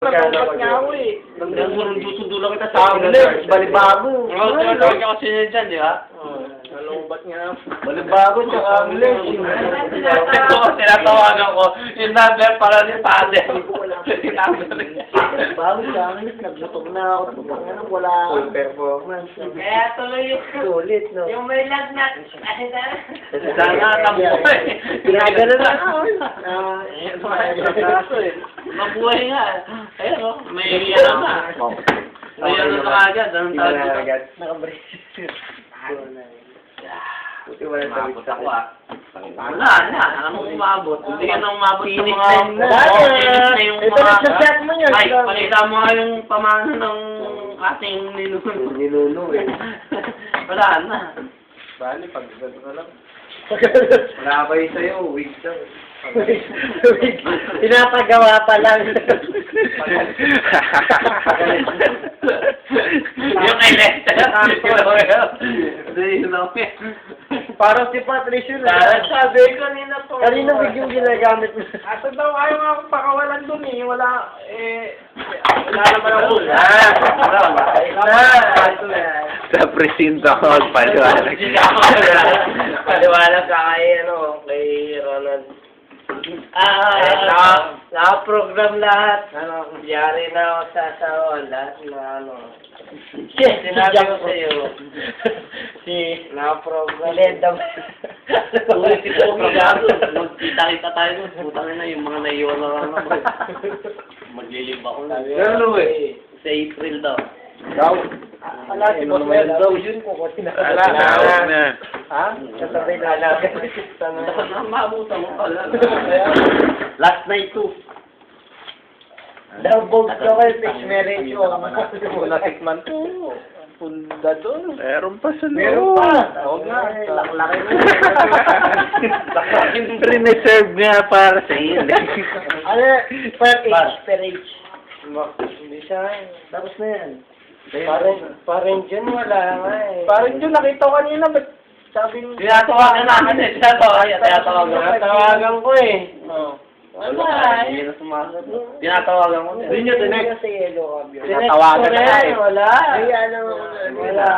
Nagpapot nga ako eh. Sundo lang kita sa amin. Balibago. Oo, tulog ako sinunod dyan, di ba? Nalungbat nga. Balibago tsaka ambulance. Ito, tinatawagan ko. Yung number para ni Father. Bago sa amin, nagbutog na ako. Ano, wala Full performance. Kaya tuloy sulit, no? yung may lagnat. Sana nabuhay. Pinagano na ako. Mabuhay nga. Ayun o, may ano na. May ano na agad. Anong tawag dito? Nakabrace. Buti wala sa Umabot ako ah. Wala na. Alam mo umabot. Hindi ka na umabot sa mga... Finish na yung ito na sa chat mo yun. Ay, pakita mo nga yung pamano ng ating ninuno. Ninuno eh. Wala na. Bali, pag-gano na lang. Wala pa yun sa'yo, wig daw. Pinapagawa pa lang. Yung kay Lester. Parang si Patricio na. Sabi kanina po. Kanina wig yung ginagamit mo. Ato daw ayaw nga akong pakawalan dun eh. Wala wala naman ako. Sa presinto ako, paliwanag. Paliwanag ka kay, kay Ronald. Naka-program lahat. Yari na ako sa asawa. Lahat na sinabi ko sa'yo. Naka-program. Lendam. Ulit ito ang programa. Magkita-kita tayo. Putang na yung mga naiwan na lang naman. Maglilib ako na. Ano eh? Sa April daw. Daw. Ala, si Boss Mel daw yun ko kasi Tinawag na. Ha? Kasabay na lang. Dapat na maabutan mo pala. Last night too. Double ka kayo, fixed marriage o. Wala tikman to. Punda doon. Meron pa sa Meron loob. pa. Oo nga. Laklaki mo. Reserve nga para sa iyo. Ano? Per age. Hindi siya. Tapos na yan. Parang dyan wala nga eh. Parang dyan nakita ko kanina. Ba't sabi mo? Tinatawagan namin eh. Tinatawagan ko eh. Wala. Hindi na sumasagot. Tinatawagan ko. Hindi nyo tinag. Kasi yellow cab yun. Tinatawagan na tayo. Wala. Ay, wala.